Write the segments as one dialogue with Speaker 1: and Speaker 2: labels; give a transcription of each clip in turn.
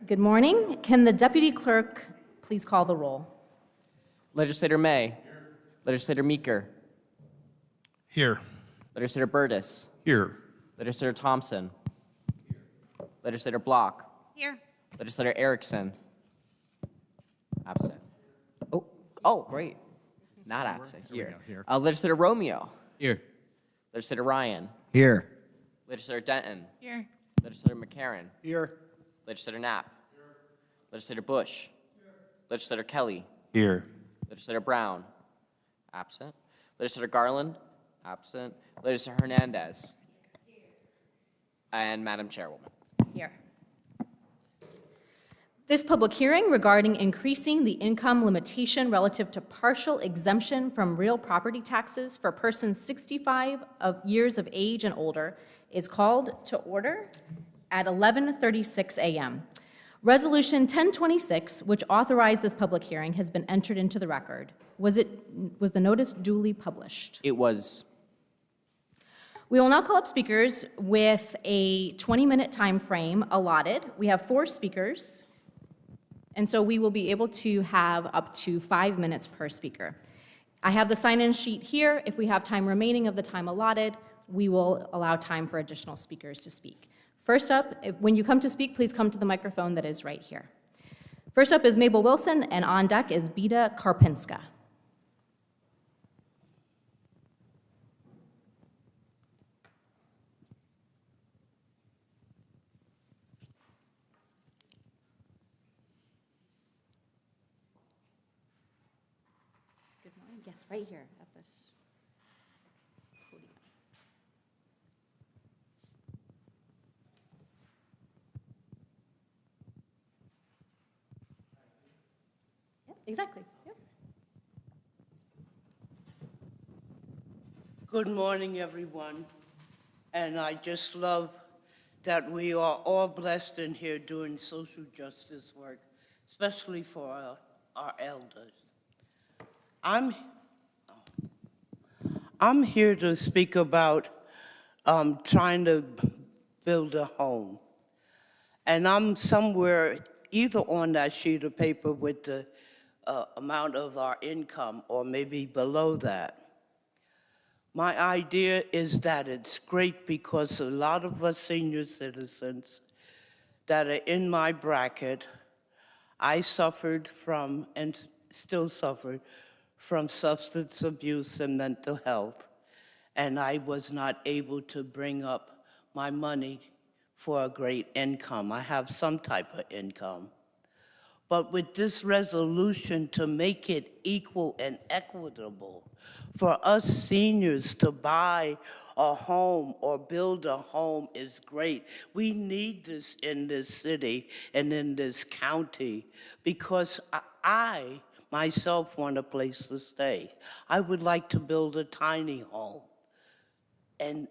Speaker 1: Good morning. Can the deputy clerk please call the roll?
Speaker 2: Legislator May. Here. Legislator Meeker.
Speaker 3: Here.
Speaker 2: Legislator Burtis.
Speaker 3: Here.
Speaker 2: Legislator Thompson. Here. Legislator Block.
Speaker 4: Here.
Speaker 2: Legislator Erickson. Absent. Oh, great. Not absent. Here. Legislator Romeo.
Speaker 3: Here.
Speaker 2: Legislator Ryan.
Speaker 5: Here.
Speaker 2: Legislator Denton.
Speaker 4: Here.
Speaker 2: Legislator McCarron.
Speaker 3: Here.
Speaker 2: Legislator Knapp. Here. Legislator Bush. Here. Legislator Kelly.
Speaker 3: Here.
Speaker 2: Legislator Brown. Absent. Legislator Garland. Absent. Legislator Hernandez. Here. And Madam Chairwoman.
Speaker 1: Here. This public hearing regarding increasing the income limitation relative to partial exemption from real property taxes for persons 65 years of age and older is called to order at 11:36 a.m. Resolution 1026, which authorized this public hearing, has been entered into the record. Was the notice duly published?
Speaker 2: It was.
Speaker 1: We will now call up speakers with a 20-minute time frame allotted. We have 4 speakers, and so we will be able to have up to 5 minutes per speaker. I have the sign-in sheet here. If we have time remaining of the time allotted, we will allow time for additional speakers to speak. First up, when you come to speak, please come to the microphone that is right here. First up is Mabel Wilson, and on deck is Bita Karpinska. Good morning. Yes, right here at this podium. Yeah, exactly. Yep.
Speaker 4: Good morning, everyone. And I just love that we are all blessed in here doing social justice work, especially for our elders. I'm here to speak about trying to build a home. And I'm somewhere either on that sheet of paper with the amount of our income or maybe below that. My idea is that it's great because a lot of us senior citizens that are in my bracket, I suffered from and still suffered from substance abuse and mental health, and I was not able to bring up my money for a great income. I have some type of income. But with this resolution to make it equal and equitable for us seniors to buy a home or build a home is great. We need this in this city and in this county because I myself want a place to stay. I would like to build a tiny home. And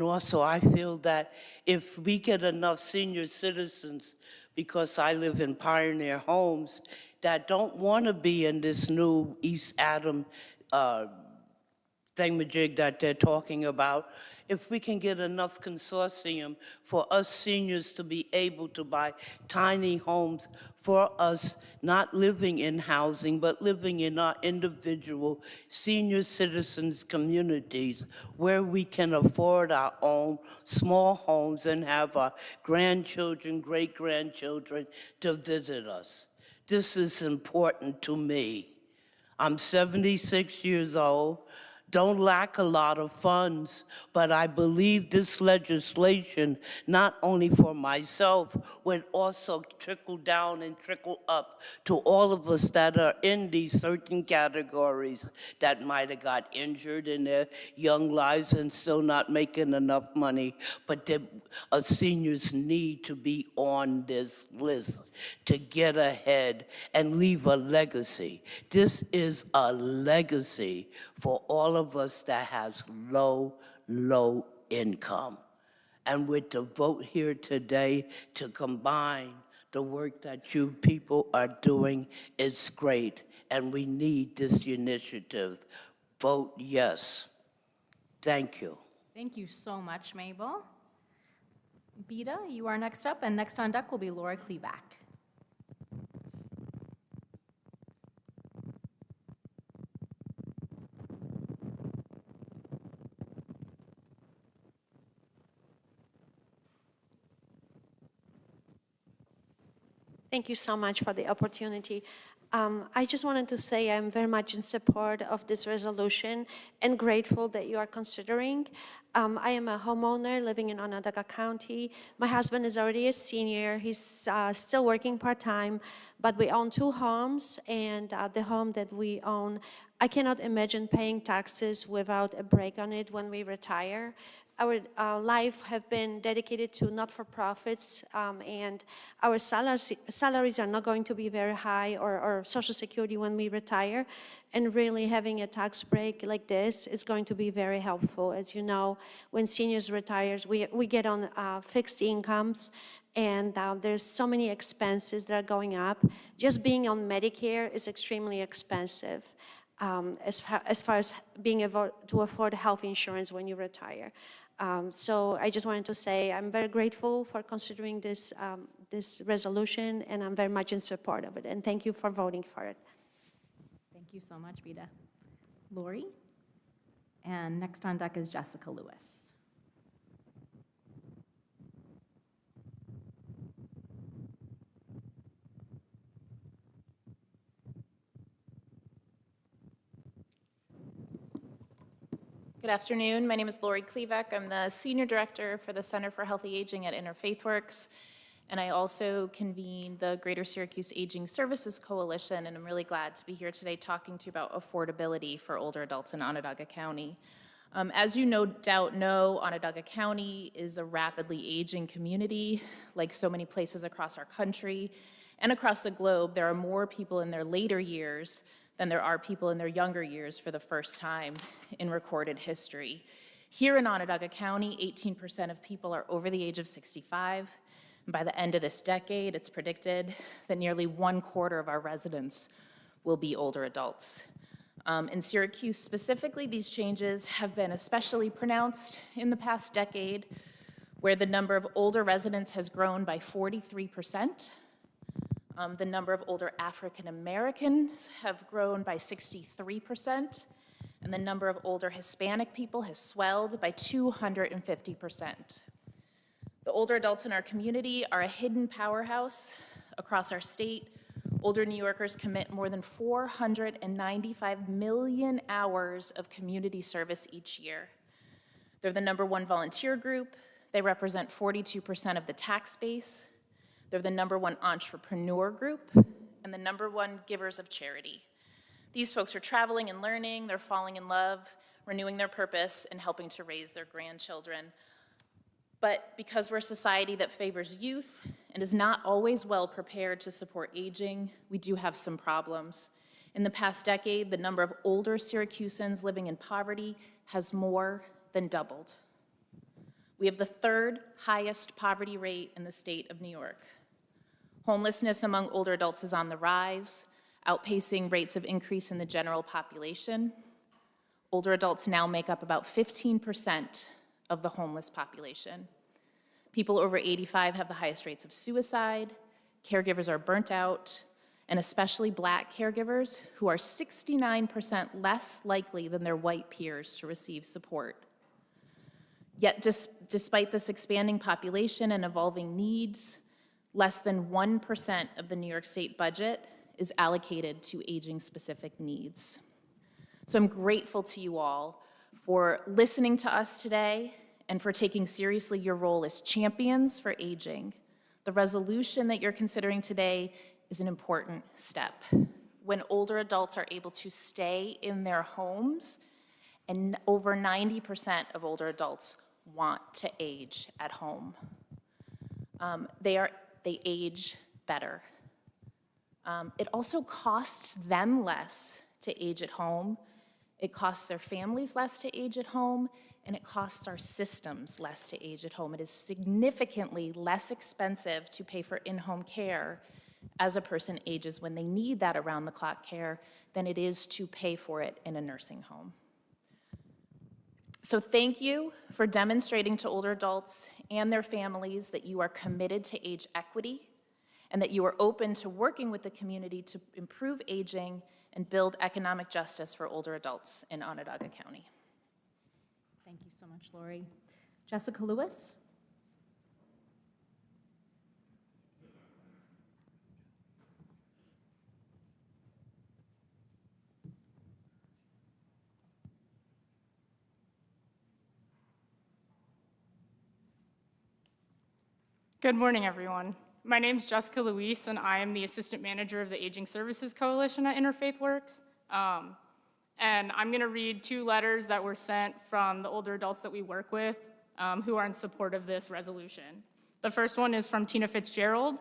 Speaker 4: also I feel that if we get enough senior citizens, because I live in pioneer homes, that don't want to be in this new East Adam thingamajig that they're talking about, if we can get enough consortium for us seniors to be able to buy tiny homes for us not living in housing, but living in our individual senior citizens communities where we can afford our own small homes and have our grandchildren, great-grandchildren to visit us. This is important to me. I'm 76 years old. Don't lack a lot of funds, but I believe this legislation, not only for myself, would also trickle down and trickle up to all of us that are in these certain categories that might have got injured in their young lives and still not making enough money, but seniors need to be on this list to get ahead and leave a legacy. This is a legacy for all of us that has low income. And with the vote here today to combine the work that you people are doing, it's great. And we need this initiative. Vote yes. Thank you.
Speaker 1: Thank you so much, Mabel. Bita, you are next up, and next on deck will be Laura Kleback.
Speaker 5: Thank you so much for the opportunity. I just wanted to say I'm very much in support of this resolution and grateful that you are considering. I am a homeowner living in Onondaga County. My husband is already a senior. He's still working part-time, but we own 2 homes, and the home that we own, I cannot imagine paying taxes without a break on it when we retire. Our life have been dedicated to not-for-profits, and our salaries are not going to be very high, or Social Security when we retire. And really having a tax break like this is going to be very helpful. As you know, when seniors retire, we get on fixed incomes, and there's so many expenses that are going up. Just being on Medicare is extremely expensive. As far as being able to afford health insurance when you retire. So I just wanted to say I'm very grateful for considering this, this resolution, and I'm very much in support of it. And thank you for voting for it.
Speaker 1: Thank you so much, Vida. Lori? And next on deck is Jessica Lewis.
Speaker 6: Good afternoon. My name is Lori Klevek. I'm the Senior Director for the Center for Healthy Aging at Interfaith Works, and I also convene the Greater Syracuse Aging Services Coalition, and I'm really glad to be here today talking to you about affordability for older adults in Onondaga County. As you no doubt know, Onondaga County is a rapidly aging community. Like so many places across our country and across the globe, there are more people in their later years than there are people in their younger years for the first time in recorded history. Here in Onondaga County, 18% of people are over the age of 65. And by the end of this decade, it's predicted that nearly 1/4 of our residents will be older adults. In Syracuse specifically, these changes have been especially pronounced in the past decade, where the number of older residents has grown by 43%. The number of older African Americans have grown by 63%, and the number of older Hispanic people has swelled by 250%. The older adults in our community are a hidden powerhouse across our state. Older New Yorkers commit more than 495 million hours of community service each year. They're the #1 volunteer group. They represent 42% of the tax base. They're the #1 entrepreneur group and the #1 givers of charity. These folks are traveling and learning, they're falling in love, renewing their purpose, and helping to raise their grandchildren. But because we're a society that favors youth and is not always well prepared to support aging, we do have some problems. In the past decade, the number of older Syracusans living in poverty has more than doubled. We have the 3rd highest poverty rate in the state of New York. Homelessness among older adults is on the rise, outpacing rates of increase in the general population. Older adults now make up about 15% of the homeless population. People over 85 have the highest rates of suicide, caregivers are burnt out, and especially Black caregivers, who are 69% less likely than their white peers to receive support. Yet despite this expanding population and evolving needs, less than 1% of the New York State budget is allocated to aging-specific needs. So I'm grateful to you all for listening to us today and for taking seriously your role as champions for aging. The resolution that you're considering today is an important step. When older adults are able to stay in their homes, and over 90% of older adults want to age at home. They age better. It also costs them less to age at home. It costs their families less to age at home, and it costs our systems less to age at home. It is significantly less expensive to pay for in-home care as a person ages when they need that around-the-clock care than it is to pay for it in a nursing home. So thank you for demonstrating to older adults and their families that you are committed to age equity and that you are open to working with the community to improve aging and build economic justice for older adults in Onondaga County.
Speaker 1: Thank you so much, Lori. Jessica Lewis?
Speaker 7: Good morning, everyone. My name is Jessica Luis, and I am the Assistant Manager of the Aging Services Coalition at Interfaith Works. And I'm going to read 2 letters that were sent from the older adults that we work with who are in support of this resolution. The first one is from Tina Fitzgerald.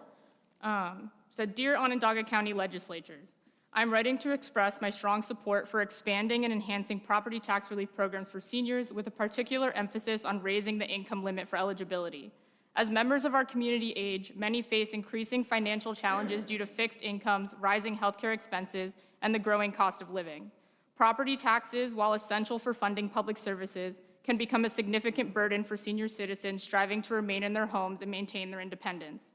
Speaker 7: Said, Dear Onondaga County Legislatures, I'm writing to express my strong support for expanding and enhancing property tax relief programs for seniors with a particular emphasis on raising the income limit for eligibility. As members of our community age, many face increasing financial challenges due to fixed incomes, rising healthcare expenses, and the growing cost of living. Property taxes, while essential for funding public services, can become a significant burden for senior citizens striving to remain in their homes and maintain their independence.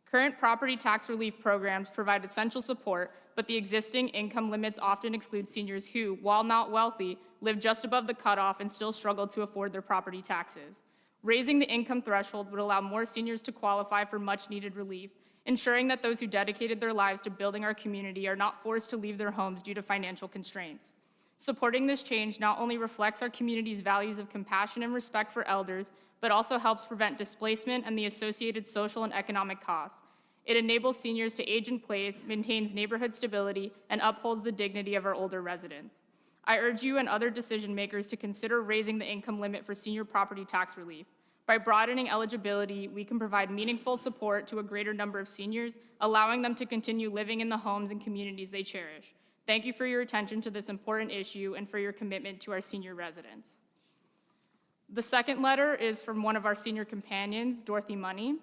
Speaker 7: Current property tax relief programs provide essential support, but the existing income limits often exclude seniors who, while not wealthy, live just above the cutoff and still struggle to afford their property taxes. Raising the income threshold would allow more seniors to qualify for much-needed relief, ensuring that those who dedicated their lives to building our community are not forced to leave their homes due to financial constraints. Supporting this change not only reflects our community's values of compassion and respect for elders, but also helps prevent displacement and the associated social and economic costs. It enables seniors to age in place, maintains neighborhood stability, and upholds the dignity of our older residents. I urge you and other decision makers to consider raising the income limit for senior property tax relief. By broadening eligibility, we can provide meaningful support to a greater number of seniors, allowing them to continue living in the homes and communities they cherish. Thank you for your attention to this important issue and for your commitment to our senior residents. The second letter is from one of our senior companions, Dorothy Money.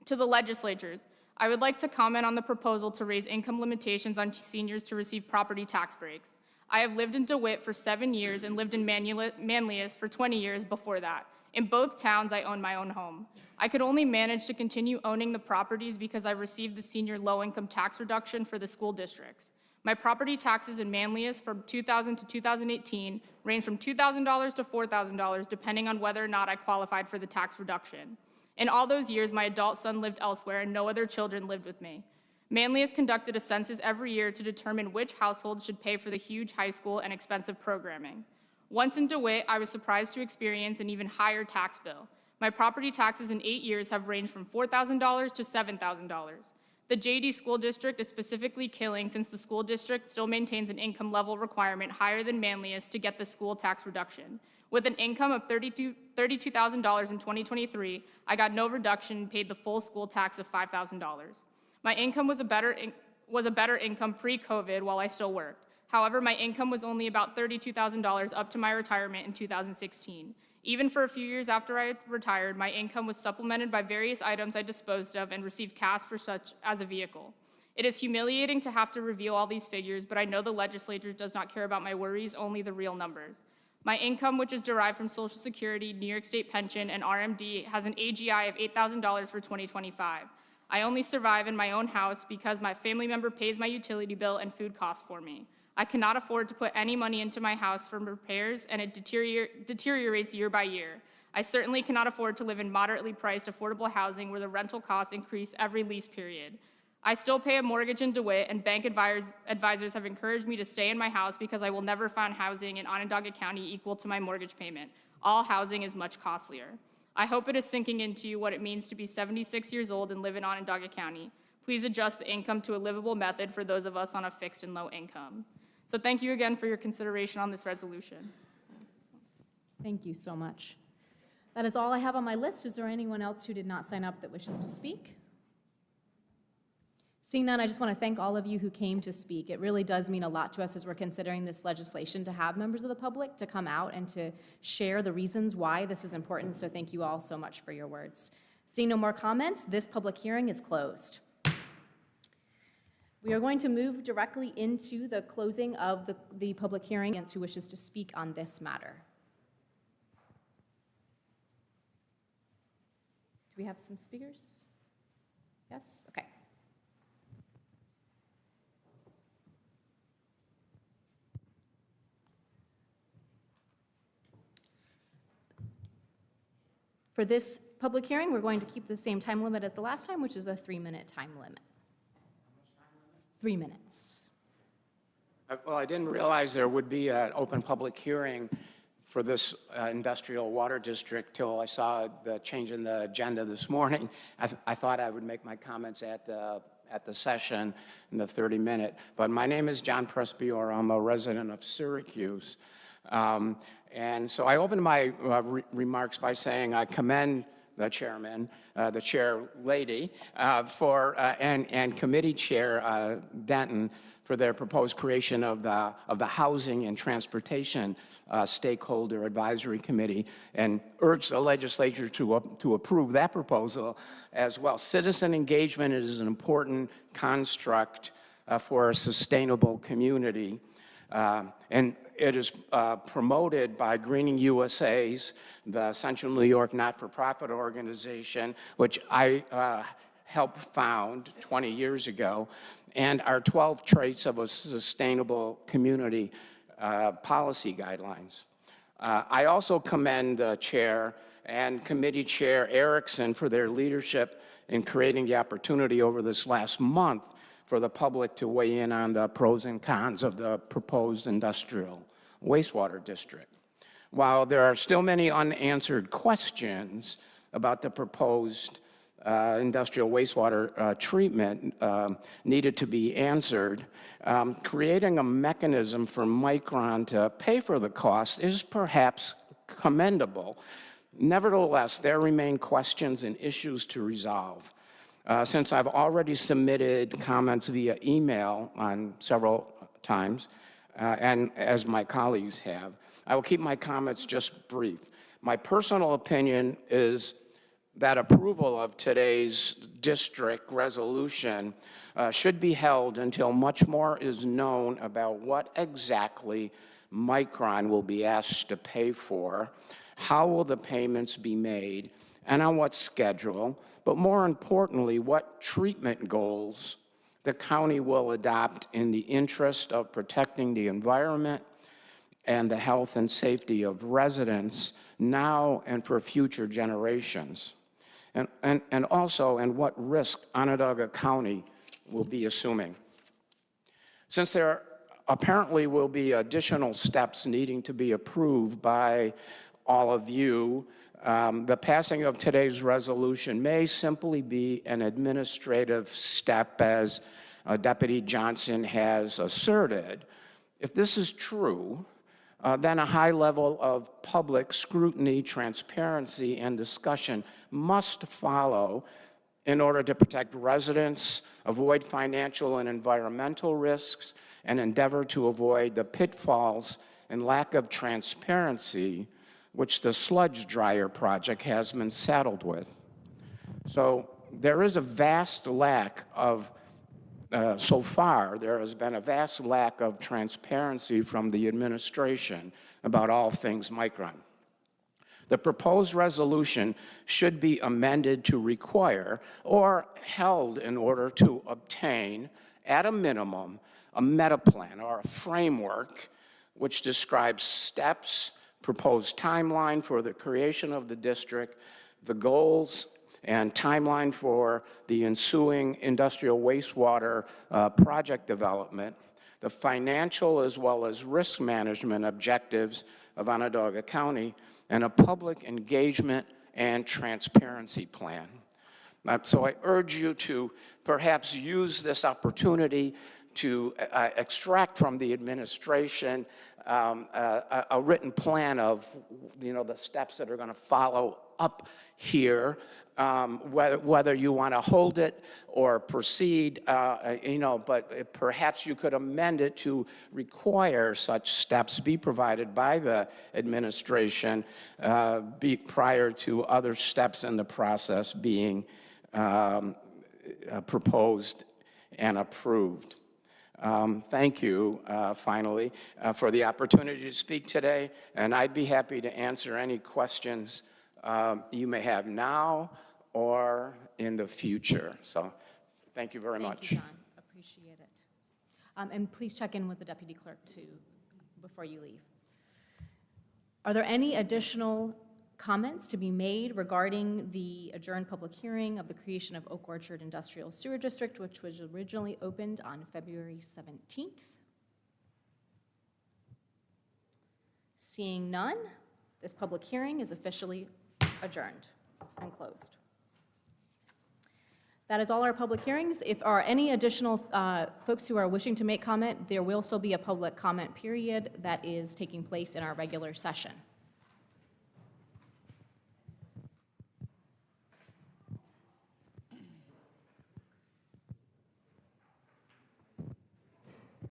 Speaker 7: To the legislatures, I would like to comment on the proposal to raise income limitations on seniors to receive property tax breaks. I have lived in DeWitt for 7 years and lived in Manlius for 20 years before that. In both towns, I own my own home. I could only manage to continue owning the properties because I received the senior low-income tax reduction for the school districts. My property taxes in Manlius from 2000 to 2018 range from $2,000 to $4,000, depending on whether or not I qualified for the tax reduction. In all those years, my adult son lived elsewhere and no other children lived with me. Manlius conducted a census every year to determine which households should pay for the huge high school and expensive programming. Once in DeWitt, I was surprised to experience an even higher tax bill. My property taxes in 8 years have ranged from $4,000 to $7,000. The JD School District is specifically killing since the school district still maintains an income level requirement higher than Manlius to get the school tax reduction. With an income of $32,000 in 2023, I got no reduction and paid the full school tax of $5,000. My income was a better income pre-COVID while I still worked. However, my income was only about $32,000 up to my retirement in 2016. Even for a few years after I retired, my income was supplemented by various items I disposed of and received cash for such as a vehicle. It is humiliating to have to reveal all these figures, but I know the legislature does not care about my worries, only the real numbers. My income, which is derived from Social Security, New York State pension, and RMD, has an AGI of $8,000 for 2025. I only survive in my own house because my family member pays my utility bill and food costs for me. I cannot afford to put any money into my house for repairs, and it deteriorates year by year. I certainly cannot afford to live in moderately priced, affordable housing where the rental costs increase every lease period. I still pay a mortgage in DeWitt, and bank advisors have encouraged me to stay in my house because I will never find housing in Onondaga County equal to my mortgage payment. All housing is much costlier. I hope it is sinking into you what it means to be 76 years old and live in Onondaga County. Please adjust the income to a livable method for those of us on a fixed and low income. So thank you again for your consideration on this resolution.
Speaker 1: Thank you so much. That is all I have on my list. Is there anyone else who did not sign up that wishes to speak? Seeing none, I just want to thank all of you who came to speak. It really does mean a lot to us as we're considering this legislation to have members of the public to come out and to share the reasons why this is important. So thank you all so much for your words. Seeing no more comments, this public hearing is closed. We are going to move directly into the closing of the public hearing and who wishes to speak on this matter. Do we have some speakers? Yes? Okay. For this public hearing, we're going to keep the same time limit as the last time, which is a 3-minute time limit. 3 minutes.
Speaker 8: Well, I didn't realize there would be an open public hearing for this industrial water district till I saw the change in the agenda this morning. I thought I would make my comments at the session in the 30-minute. But my name is John Prespior. I'm a resident of Syracuse. And so I opened my remarks by saying I commend the chairman, the chair lady, and committee chair Denton for their proposed creation of the Housing and Transportation Stakeholder Advisory Committee, and urge the legislature to approve that proposal as well. Citizen engagement is an important construct for a sustainable community. And it is promoted by Greening USA's, the Central New York not-for-profit organization, which I helped found 20 years ago, and our 12 traits of a sustainable community policy guidelines. I also commend the chair and committee chair Erickson for their leadership in creating the opportunity over this last month for the public to weigh in on the pros and cons of the proposed industrial wastewater district. While there are still many unanswered questions about the proposed industrial wastewater treatment needed to be answered, creating a mechanism for Micron to pay for the cost is perhaps commendable. Nevertheless, there remain questions and issues to resolve. Since I've already submitted comments via email on several times, and as my colleagues have, I will keep my comments just brief. My personal opinion is that approval of today's district resolution should be held until much more is known about what exactly Micron will be asked to pay for, how will the payments be made, and on what schedule, but more importantly, what treatment goals the county will adopt in the interest of protecting the environment and the health and safety of residents now and for future generations. And also, and what risk Onondaga County will be assuming. Since there apparently will be additional steps needing to be approved by all of you, the passing of today's resolution may simply be an administrative step, as Deputy Johnson has asserted. If this is true, then a high level of public scrutiny, transparency, and discussion must follow in order to protect residents, avoid financial and environmental risks, and endeavor to avoid the pitfalls and lack of transparency which the sludge dryer project has been saddled with. So there is a vast lack of, so far, there has been a vast lack of transparency from the administration about all things Micron. The proposed resolution should be amended to require or held in order to obtain, at a minimum, a meta plan or a framework which describes steps, proposed timeline for the creation of the district, the goals and timeline for the ensuing industrial wastewater project development, the financial as well as risk management objectives of Onondaga County, and a public engagement and transparency plan. So I urge you to perhaps use this opportunity to extract from the administration a written plan of, the steps that are going to follow up here, whether you want to hold it or proceed, but perhaps you could amend it to require such steps be provided by the administration prior to other steps in the process being proposed and approved. Thank you, finally, for the opportunity to speak today, and I'd be happy to answer any questions you may have now or in the future. So thank you very much.
Speaker 1: Thank you, John. Appreciate it. And please check in with the deputy clerk, too, before you leave. Are there any additional comments to be made regarding the adjourned public hearing of the creation of Oak Orchard Industrial Sewer District, which was originally opened on February 17th? Seeing none, this public hearing is officially adjourned and closed. That is all our public hearings. If there are any additional folks who are wishing to make comment, there will still be a public comment period that is taking place in our regular session.